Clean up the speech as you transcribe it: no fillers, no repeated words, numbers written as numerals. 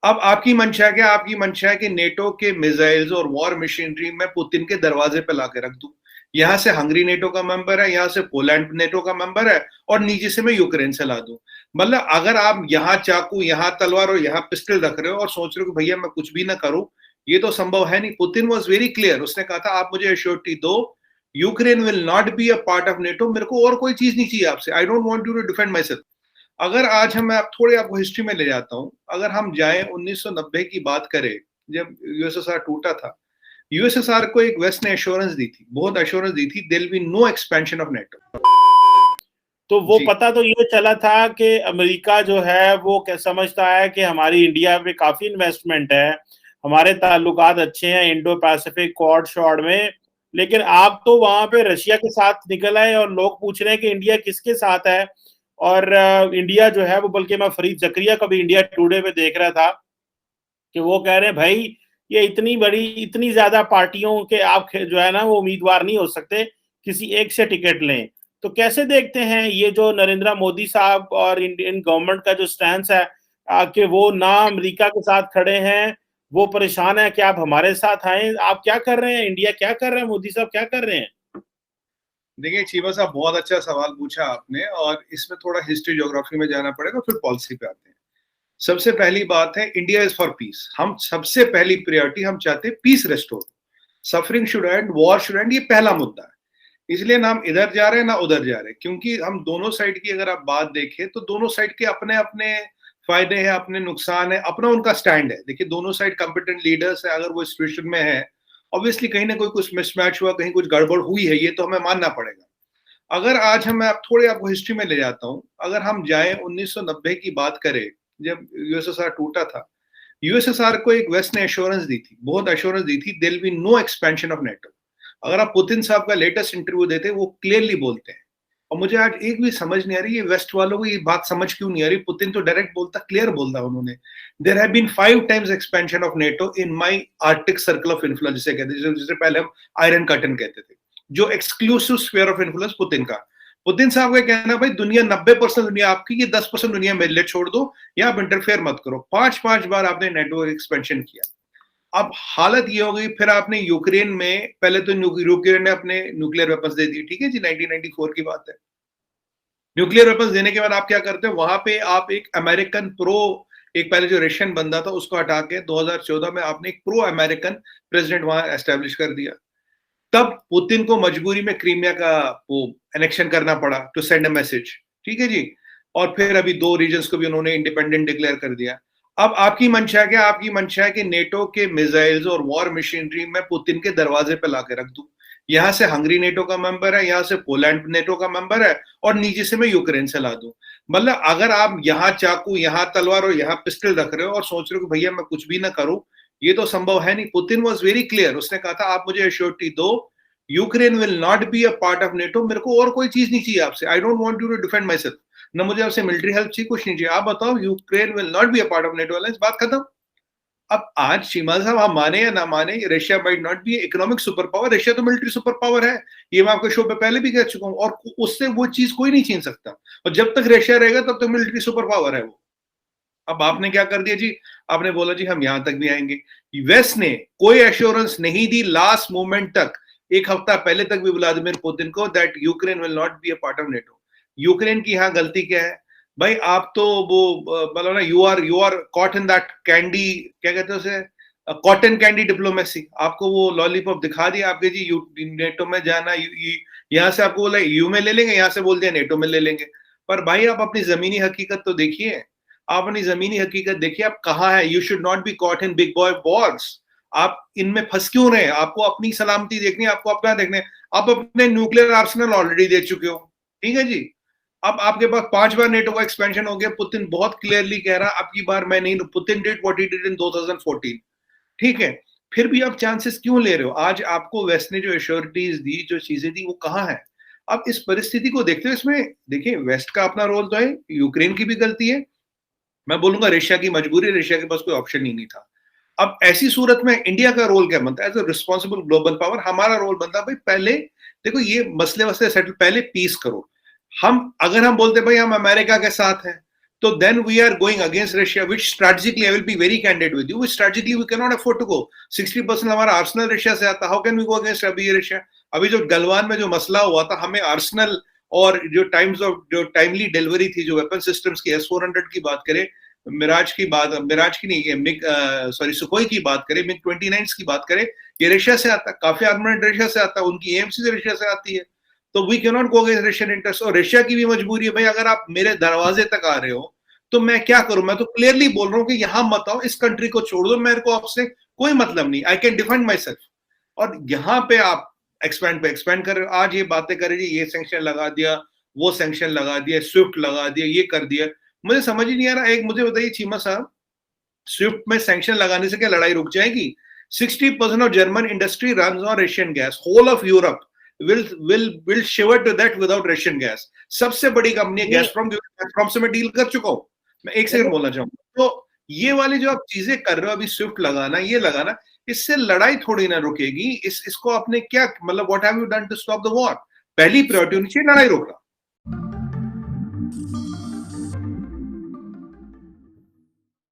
अब आपकी मंशा क्या? आपकी मंशा है कि नेटो के मिसाइल्स और वॉर मशीनरी मैं पुतिन के दरवाजे पे लाके रख दूं। यहां से हंगरी नेटो का मेंबर है, यहां से पोलैंड नेटो का मेंबर है, और नीचे से मैं यूक्रेन से ला दूं। मतलब अगर आप यहाँ चाकू, यहाँ तलवार और यहाँ पिस्टल रख रहे हो और सोच रहे हो कि भैया मैं कुछ भी ना करूं, ये तो संभव है नहीं। पुतिन वॉज वेरी क्लियर, उसने कहा था आप मुझे एश्योरिटी दो, Ukraine will not be a part of NATO, मेरे को और कोई चीज नहीं चाहिए आपसे, I don't want you to defend my self. अगर आज हम, मैं आप थोड़े आपको हिस्ट्री में ले जाता हूं, अगर हम जाएं 1990 की बात करें, जब यूएसएसआर टूटा था, यूएसएसआर को एक वेस्ट ने एश्योरेंस दी थी, बहुत एश्योरेंस दी थी, there will be no expansion of NATO. तो वो जी पता तो ये चला था कि अमेरिका जो है वो क्या समझता है कि हमारी इंडिया पे काफी इन्वेस्टमेंट है, हमारे ताल्लुकात अच्छे हैं इंडो पैसिफिक क्वाड शॉर्ड में। लेकिन आप तो वहां पे रशिया के साथ निकल आए और लोग पूछ रहे हैं कि इंडिया किसके साथ है। और इंडिया जो है वो, बल्कि मैं फरीद जकरिया का भी इंडिया टुडे में देख रहा था कि वो कह रहे हैं भाई ये इतनी बड़ी, इतनी ज्यादा पार्टियों के आप जो है ना वो उम्मीदवार नहीं हो सकते, किसी एक से टिकट लें। तो कैसे देखते हैं ये जो नरेंद्र मोदी साहब और इंडियन गवर्नमेंट का जो स्टैंड है कि वो ना अमेरिका के साथ खड़े हैं, वो परेशान है कि आप हमारे साथ आए। आप क्या कर रहे हैं, इंडिया क्या कर रहे हैं, मोदी साहब क्या कर रहे हैं? देखिए चीमा साहब, बहुत अच्छा सवाल पूछा आपने, और इसमें थोड़ा हिस्ट्री ज्योग्राफी में जाना पड़ेगा, फिर पॉलिसी पे आते हैं। सबसे पहली बात है, इंडिया इज फॉर पीस। हम सबसे पहली प्रायोरिटी, हम चाहते हैं peace restore, suffering should end, war should end, ये पहला मुद्दा है। इसलिए ना हम इधर जा रहे हैं ना उधर जा रहे हैं, क्योंकि हम दोनों साइड की अगर आप बात देखें तो दोनों साइड के अपने अपने फायदे हैं, अपने नुकसान है, अपना उनका स्टैंड है। देखिए दोनों साइड कंपिटेंट लीडर्स है, अगर वो सिचुएशन में है, ऑब्वियसली कहीं ना कोई कुछ मिसमैच हुआ, कहीं कुछ गड़बड़ हुई है, ये तो हमें मानना पड़ेगा। अगर आज हम, मैं आप थोड़े आपको हिस्ट्री में ले जाता हूं, अगर हम जाएं 1990 की बात करें, जब यूएसएसआर टूटा था, यूएसएसआर को एक वेस्ट ने एश्योरेंस दी थी, बहुत एश्योरेंस दी थी, there will be no expansion of NATO. अगर आप पुतिन साहब का लेटेस्ट इंटरव्यू देते, वो क्लियरली बोलते हैं। और मुझे आज एक भी समझ नहीं आ रही, ये वेस्ट वालों को ये बात समझ क्यों नहीं आ रही। पुतिन तो डायरेक्ट बोलता, क्लियर बोलता उन्होंने, there have been 5 times expansion of NATO in my arctic circle of influence, जिसे कहते हैं, जिसे पहले हम आयरन कर्टन कहते थे, जो exclusive sphere of influence Putin का। पुतिन साहब का कहना, भाई दुनिया 90% दुनिया आपकी, ये 10% दुनिया मेरे लिए छोड़ दो, या आप इंटरफेयर मत करो। 5 बार आपने नेटवर्क एक्सपेंशन किया। अब हालत ये हो गई, फिर आपने यूक्रेन में, पहले तो यूक्रेन ने अपने न्यूक्लियर वेपन्स दे दी, ठीक है जी, 1994 की बात है। न्यूक्लियर वेपन्स देने के बाद आप क्या करते हो, वहां पे आप एक अमेरिकन प्रो, एक पहले जो रशियन बंदा था उसको हटा के 2014 में आपने एक प्रो अमेरिकन प्रेसिडेंट वहां एस्टेब्लिश कर दिया। तब पुतिन को मजबूरी में क्रीमिया का वो एनेक्शन करना पड़ा टू सेंड अ मैसेज, ठीक है जी। और फिर अभी 2 रीजन्स को भी उन्होंने इंडिपेंडेंट डिक्लेयर कर दिया। अब आपकी मंशा क्या? आपकी मंशा है कि नेटो के मिसाइल्स और वॉर मशीनरी मैं पुतिन के दरवाजे पे लाके रख दूं। यहां से हंगरी नेटो का मेंबर है, यहां से पोलैंड नेटो का मेंबर है, और नीचे से मैं यूक्रेन से ला दूं। मतलब अगर आप यहाँ चाकू, यहाँ तलवार और यहाँ पिस्टल रख रहे हो और सोच रहे हो कि भैया मैं कुछ भी ना करूं, ये तो संभव है नहीं। पुतिन वॉज वेरी क्लियर, उसने कहा था आप मुझे एश्योरिटी दो, Ukraine will not be a part of NATO, मेरे को और कोई चीज नहीं चाहिए आपसे, I don't want you to defend my self, ना मुझे आपसे मिलिट्री हेल्प चाहिए, कुछ नहीं चाहिए, आप बताओ Ukraine will not be a part of NATO alliance, बात खत्म। अब आज शिमाल साहब, हम माने या ना माने, Russia might not be economic super power, Russia तो मिलिट्री सुपर पावर है, ये मैं आपके शो पे पहले भी कह चुका हूं, और उससे वो चीज कोई नहीं छीन सकता। और जब तक रशिया रहेगा तब तक मिलिट्री सुपर पावर है वो। अब आपने क्या कर दिया जी, आपने बोला जी हम यहां तक भी आएंगे। वेस्ट ने कोई एश्योरेंस नहीं दी लास्ट मोमेंट तक, एक हफ्ता पहले तक भी व्लादिमीर पुतिन को, that Ukraine will not be a part of NATO. Ukraine की यहां गलती क्या है भाई? आप तो वो बोलो ना, you are caught in that candy, क्या कहते हैं उसे, कॉटन कैंडी डिप्लोमेसी। आपको वो लॉलीपॉप दिखा दिया आपके जी, नेटो में जाना, यहां से आपको बोला यू में ले लेंगे, यहां से बोल दिया नेटो में ले लेंगे। पर भाई आप अपनी जमीनी हकीकत तो देखिए, आप अपनी जमीनी हकीकत देखिए, आप कहाँ है। You should not be caught in big boy Wars. आप इनमें फंस क्यों रहे हैं? आपको अपनी सलामती देखनी है, आपको अपना देखना है। आप अपने न्यूक्लियर आर्सेनल ऑलरेडी दे चुके हो, ठीक है जी। अब आपके पास 5 बार नेटो का एक्सपेंशन हो गया। पुतिन बहुत क्लियरली कह रहा है अब की बार मैं नहीं, Putin did what he did in 2014, ठीक है। फिर भी आप चांसेस क्यों ले रहे हो? आज आपको वेस्ट ने जो एश्योरिटीज दी, जो चीजें दी, वो कहाँ है? अब इस परिस्थिति को देखते हुए, इसमें देखिए वेस्ट का अपना रोल तो है, यूक्रेन की भी गलती है, मैं बोलूंगा रशिया की मजबूरी, रशिया के पास कोई ऑप्शन ही नहीं था। अब ऐसी सूरत में इंडिया का रोल क्या बनता है? As a responsible global power हमारा रोल बनता है भाई, पहले देखो ये मसले वसले सेटल, पहले पीस करो। हम अगर हम बोलते भाई हम अमेरिका के साथ हैं, तो then we are going against Russia, which strategically, I will be very candid with you, which strategically we cannot afford to go. 60% हमारा आर्सेनल रशिया से आता, how can we go against अभी ये रशिया? अभी जो गलवान में जो मसला हुआ था, हमें आर्सेनल और जो टाइमली डिलीवरी थी, जो वेपन सिस्टम्स की S-400 की बात करें, मिराज की नहीं, सॉरी सुखोई की बात करें, MiG-29 की बात करें, ये रशिया से आता, काफी आर्ममेंट रशिया से आता, उनकी AMC से रशिया से आती है। तो we can not go against Russian interest. और रशिया की भी मजबूरी है भाई, अगर आप मेरे दरवाजे तक आ रहे हो तो मैं क्या करूं? मैं तो क्लियरली बोल रहा हूं कि यहां मत आओ, इस कंट्री को छोड़ दो, मेरे को आपसे कोई मतलब नहीं, I can defend my self. और यहाँ पे आप एक्सपैंड कर रहे हो, आज ये बातें कर रहे, ये सैंक्शन लगा दिया, वो सैंक्शन लगा दिया, स्विफ्ट लगा दिया, ये कर दिया, मुझे समझ ही नहीं आ रहा। एक मुझे बताइए चीमा साहब, स्विफ्ट में सैंक्शन लगाने से क्या लड़ाई रुक जाएगी? 60% of German industry runs on Russian gas. Whole of Europe will shiver to that without Russian gas. सबसे बड़ी कंपनी है गैसप्रॉम से मैं डील कर चुका हूं। मैं एक सेकंड बोलना चाहूंगा, तो ये वाली जो आप चीजें कर रहे हो अभी, स्विफ्ट लगाना, ये लगाना, इससे लड़ाई थोड़ी ना रुकेगी। इसको आपने क्या मतलब, what have you done to stop the war? पहली प्रायोरिटी होनी चाहिए लड़ाई रोकना।